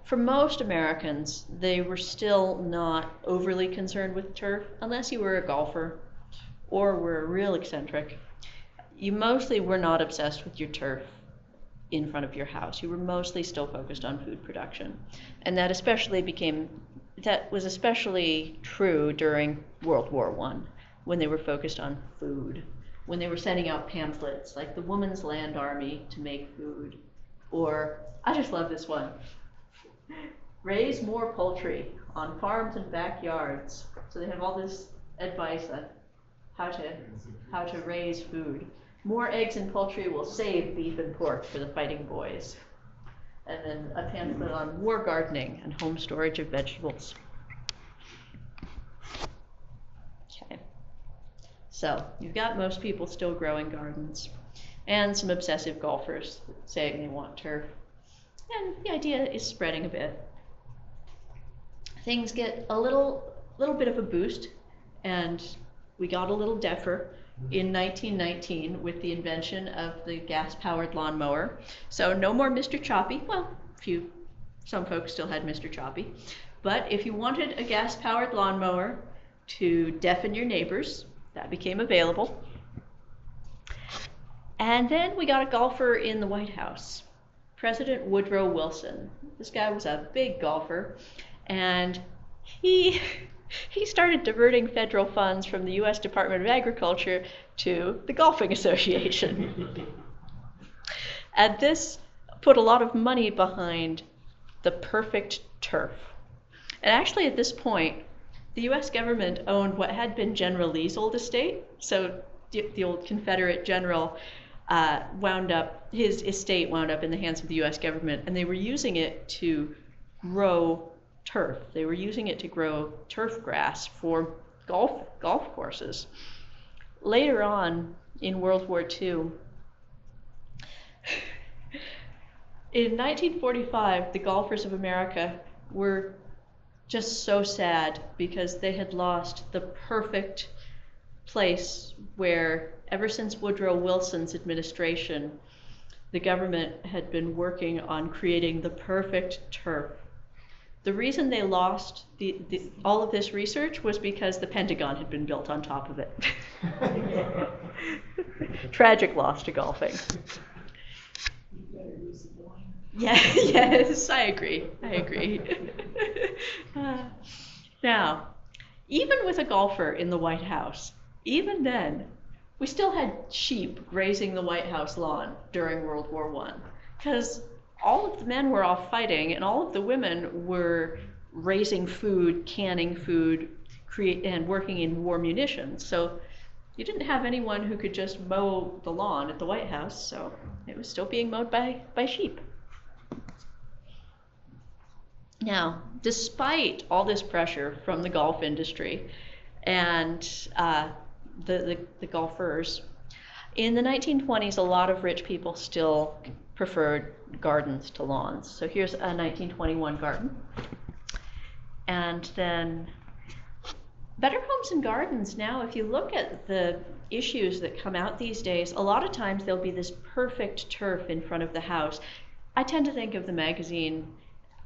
for most Americans, they were still not overly concerned with turf, unless you were a golfer or were a real eccentric. You mostly were not obsessed with your turf in front of your house. You were mostly still focused on food production. And that was especially true during World War I, when they were focused on food, when they were sending out pamphlets like the Woman's Land Army to make food, or, I just love this one, raise more poultry on farms and backyards. So they have all this advice on how to raise food. More eggs and poultry will save beef and pork for the fighting boys. And then a pamphlet on war gardening and home storage of vegetables. Okay. So you've got most people still growing gardens, and some obsessive golfers saying they want turf. And the idea is spreading a bit. Things get a little bit of a boost, and we got a little deafer in 1919 with the invention of the gas-powered lawnmower. So no more Mr. Choppy. Well, some folks still had Mr. Choppy. But if you wanted a gas-powered lawnmower to deafen your neighbors, that became available. And then we got a golfer in the White House, President Woodrow Wilson. This guy was a big golfer, and he started diverting federal funds from the U.S. Department of Agriculture to the Golfing Association. And this put a lot of money behind the perfect turf. And actually at this point, the U.S. government owned what had been General Lee's old estate. So the old Confederate general his estate wound up in the hands of the U.S. government, and they were using it to grow turf. They were using it to grow turf grass for golf courses. Later on in World War II, in 1945, the golfers of America were just so sad because they had lost the perfect place where, ever since Woodrow Wilson's administration, the government had been working on creating the perfect turf. The reason they lost all of this research was because the Pentagon had been built on top of it. Tragic loss to golfing. Yeah, yes, I agree. Now, even with a golfer in the White House, even then, we still had sheep grazing the White House lawn during World War I, because all of the men were off fighting, and all of the women were raising food, canning food, and working in war munitions. So you didn't have anyone who could just mow the lawn at the White House, so it was still being mowed by sheep. Now, despite all this pressure from the golf industry and the golfers, in the 1920s, a lot of rich people still preferred gardens to lawns. So here's a 1921 garden. And then Better Homes and Gardens now, if you look at the issues that come out these days, a lot of times there'll be this perfect turf in front of the house. I tend to think of the magazine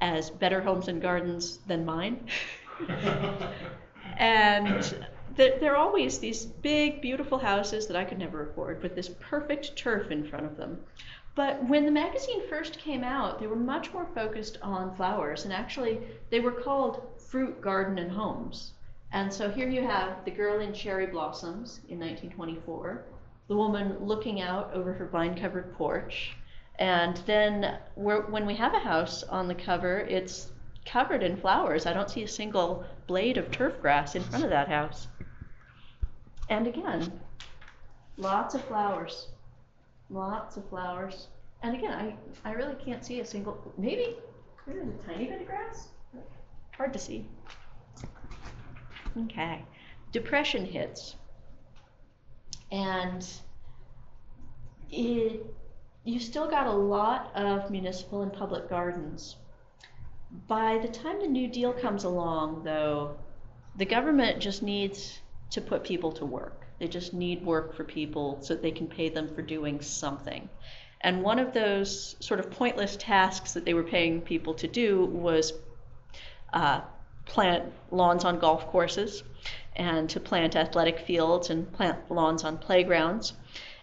as Better Homes and Gardens than mine. And there are always these big, beautiful houses that I could never afford with this perfect turf in front of them. But when the magazine first came out, they were much more focused on flowers, and actually they were called Fruit, Garden, and Homes. And so here you have the girl in cherry blossoms in 1924, the woman looking out over her vine-covered porch, and then when we have a house on the cover, it's covered in flowers. I don't see a single blade of turf grass in front of that house. And again, lots of flowers. Lots of flowers. And again, I really can't see a single, maybe there's a tiny bit of grass. Hard to see. Okay. Depression hits. And you still got a lot of municipal and public gardens. By the time the New Deal comes along, though, the government just needs to put people to work. They just need work for people so that they can pay them for doing something. And one of those sort of pointless tasks that they were paying people to do was plant lawns on golf courses, and to plant athletic fields and plant lawns on playgrounds.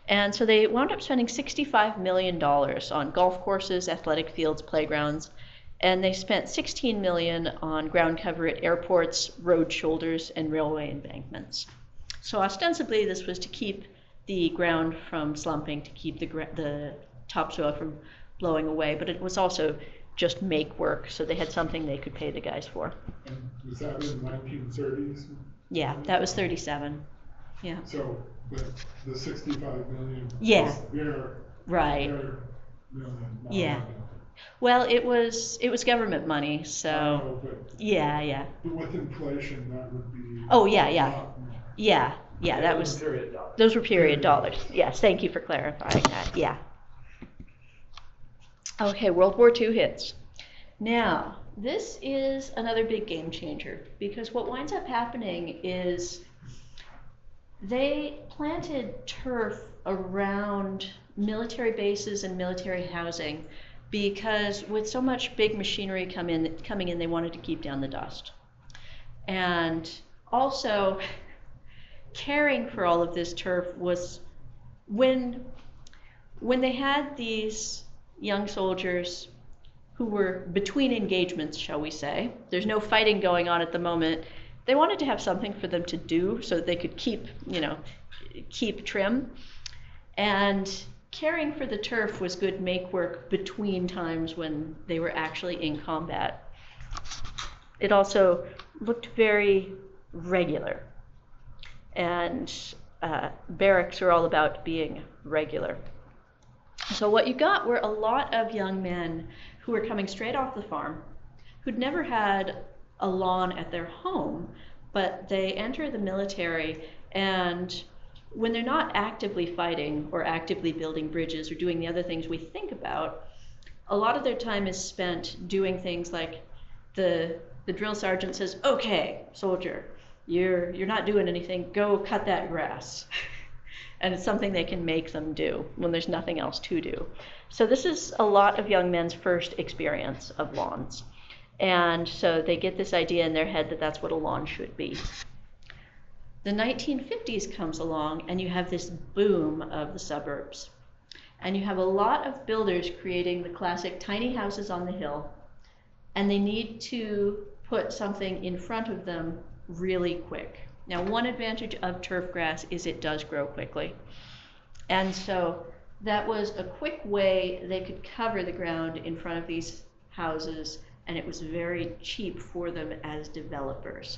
And so they wound up spending $65 million on golf courses, athletic fields, playgrounds, and they spent $16 million on ground cover at airports, road shoulders, and railway embankments. So ostensibly this was to keep the ground from slumping, to keep the topsoil from blowing away, but it was also just make work, so they had something they could pay the guys for. And was that in the 1930s? Yeah, that was 37. Yeah. So, but the 65 million Yeah. was their, Right. their million. Yeah. Well, it was government money, so But yeah. with inflation, that would be. Oh yeah. Yeah, That was period dollars. those were period dollars. Yes, thank you for clarifying that. Yeah. Okay, World War II hits. Now, this is another big game changer, because what winds up happening is they planted turf around military bases and military housing, because with so much big machinery coming in, they wanted to keep down the dust. And also, caring for all of this turf was when they had these young soldiers who were between engagements, shall we say. There's no fighting going on at the moment. They wanted to have something for them to do so that they could keep trim. And caring for the turf was good make work between times when they were actually in combat. It also looked very regular. And barracks are all about being regular. So what you got were a lot of young men who were coming straight off the farm, who'd never had a lawn at their home, but they enter the military, and when they're not actively fighting or actively building bridges or doing the other things we think about, a lot of their time is spent doing things like the drill sergeant says, "Okay, soldier, you're not doing anything, go cut that grass." And it's something they can make them do when there's nothing else to do. So this is a lot of young men's first experience of lawns. And so they get this idea in their head that that's what a lawn should be. The 1950s comes along, and you have this boom of the suburbs. And you have a lot of builders creating the classic tiny houses on the hill, and they need to put something in front of them really quick. Now, one advantage of turf grass is it does grow quickly. And so that was a quick way they could cover the ground in front of these houses, and it was very cheap for them as developers.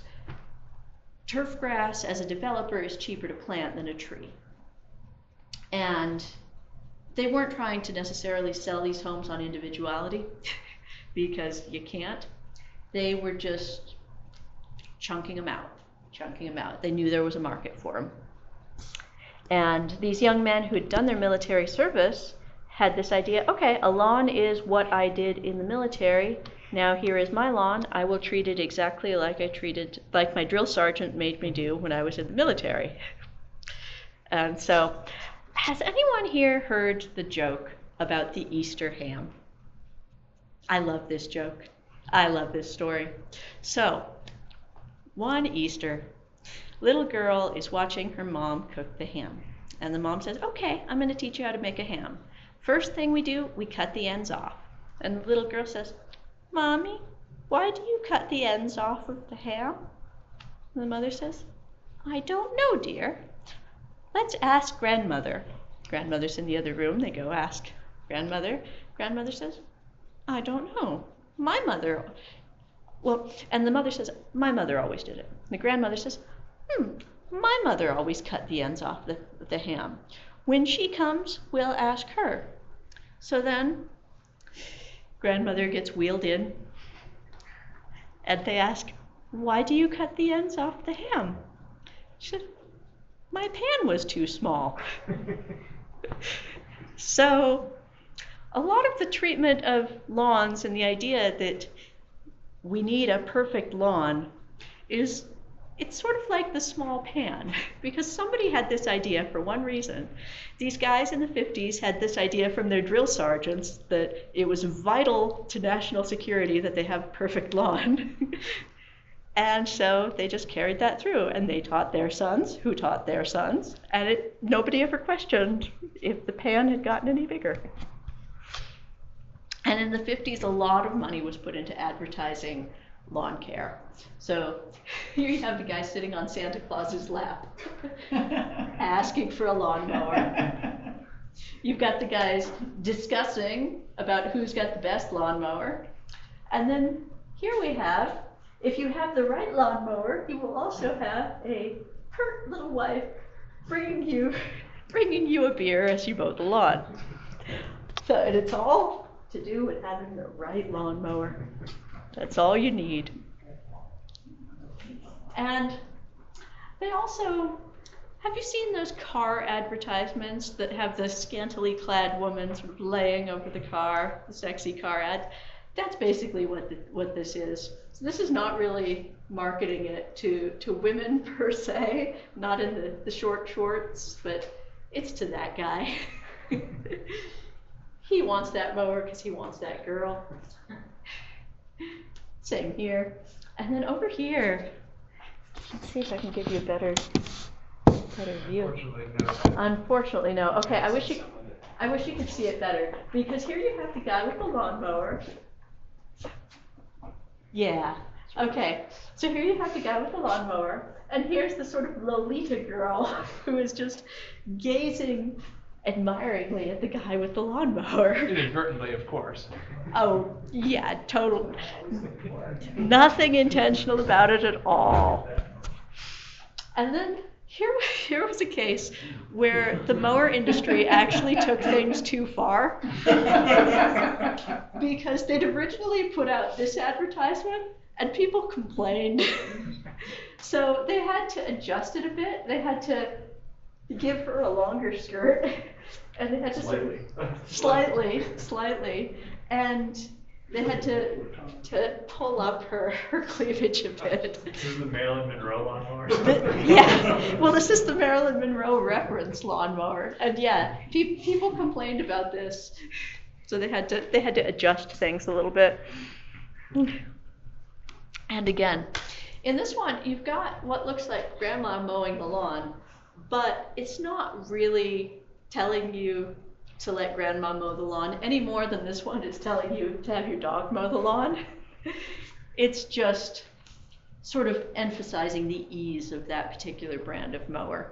Turf grass as a developer is cheaper to plant than a tree. And they weren't trying to necessarily sell these homes on individuality, because you can't. They were just chunking them out. They knew there was a market for them. And these young men who had done their military service had this idea, okay, a lawn is what I did in the military. Now here is my lawn. I will treat it exactly like my drill sergeant made me do when I was in the military. And so, has anyone here heard the joke about the Easter ham? I love this joke. I love this story. So, one Easter, little girl is watching her mom cook the ham. And the mom says, okay, I'm going to teach you how to make a ham. First thing we do, we cut the ends off. And the little girl says, Mommy, why do you cut the ends off of the ham? And the mother says, I don't know, dear. Let's ask grandmother. Grandmother's in the other room. They go ask grandmother. Grandmother says, I don't know. And the mother says, my mother always did it. And the grandmother says, my mother always cut the ends off the ham. When she comes, we'll ask her. So then, grandmother gets wheeled in, and they ask, why do you cut the ends off the ham? She said, my pan was too small. So, a lot of the treatment of lawns and the idea that we need a perfect lawn is it's sort of like the small pan, because somebody had this idea for one reason. These guys in the 50s had this idea from their drill sergeants that it was vital to national security that they have perfect lawn. And so they just carried that through, and they taught their sons, who taught their sons, and nobody ever questioned if the pan had gotten any bigger. And in the 50s, a lot of money was put into advertising lawn care. So here you have the guy sitting on Santa Claus's lap, asking for a lawnmower. You've got the guys discussing about who's got the best lawnmower. And then here we have, if you have the right lawnmower, you will also have a pert little wife bringing you a beer as you mow the lawn. So, and it's all to do with having the right lawnmower. That's all you need. And they also, have you seen those car advertisements that have the scantily clad woman sort of laying over the car, the sexy car ad? That's basically what this is. So this is not really marketing it to women per se, not in the short shorts, but it's to that guy. He wants that mower because he wants that girl. Same here. And then over here, let's see if I can give you a better view. Unfortunately, no. Okay, I wish you could see it better, because here you have the guy with the lawnmower. Yeah. Okay. So here you have the guy with the lawnmower, and here's the sort of Lolita girl who is just gazing admiringly at the guy with the lawnmower. Inadvertently, of course. Oh, yeah, total. Nothing intentional about it at all. And then here was a case where the mower industry actually took things too far, because they'd originally put out this advertisement and people complained. So they had to adjust it a bit. They had to give her a longer skirt, and they had to slightly, and they had to pull up her cleavage a bit. This is the Marilyn Monroe lawnmower. Yeah, well, this is the Marilyn Monroe reference lawnmower, and yeah, people complained about this, so they had to adjust things a little bit. And again, in this one, you've got what looks like grandma mowing the lawn, but it's not really telling you to let grandma mow the lawn any more than this one is telling you to have your dog mow the lawn. It's just sort of emphasizing the ease of that particular brand of mower.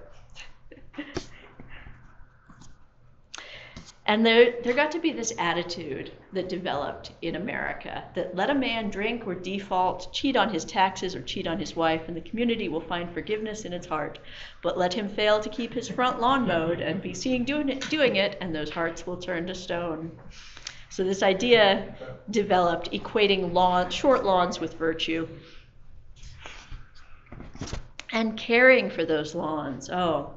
And there got to be this attitude that developed in America that let a man drink or default, cheat on his taxes or cheat on his wife, and the community will find forgiveness in its heart. But let him fail to keep his front lawn mowed and be seen doing it, and those hearts will turn to stone. So this idea developed, equating short lawns with virtue. And caring for those lawns. Oh,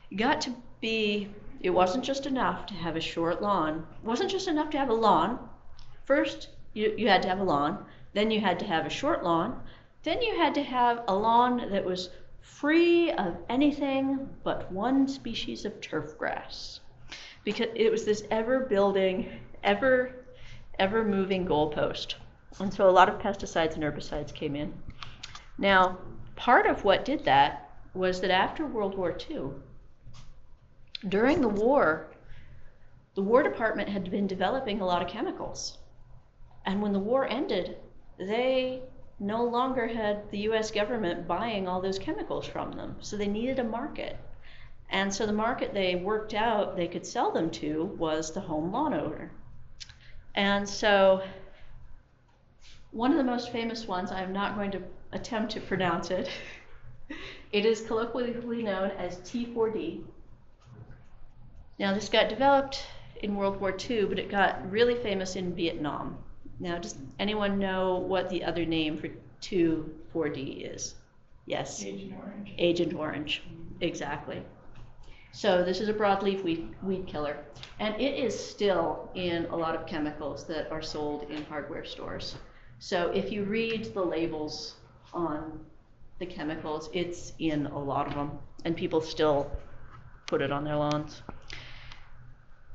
you got to be... It wasn't just enough to have a short lawn. It wasn't just enough to have a lawn. First, you had to have a lawn. Then you had to have a short lawn. Then you had to have a lawn that was free of anything but one species of turf grass. Because it was this ever-building, ever-moving goalpost. And so a lot of pesticides and herbicides came in. Now, part of what did that was that after World War II, during the War Department had been developing a lot of chemicals. And when the war ended, they no longer had the US government buying all those chemicals from them. So they needed a market. And so the market they worked out they could sell them to was the home lawn owner. And so one of the most famous ones, I'm not going to attempt to pronounce it. It is colloquially known as T4D. Now, this got developed in World War II, but it got really famous in Vietnam. Now, does anyone know what the other name for 2,4-D is? Yes? Agent Orange. Agent Orange, exactly. So this is a broadleaf weed killer, and it is still in a lot of chemicals that are sold in hardware stores. So if you read the labels on the chemicals, it's in a lot of them, and people still put it on their lawns.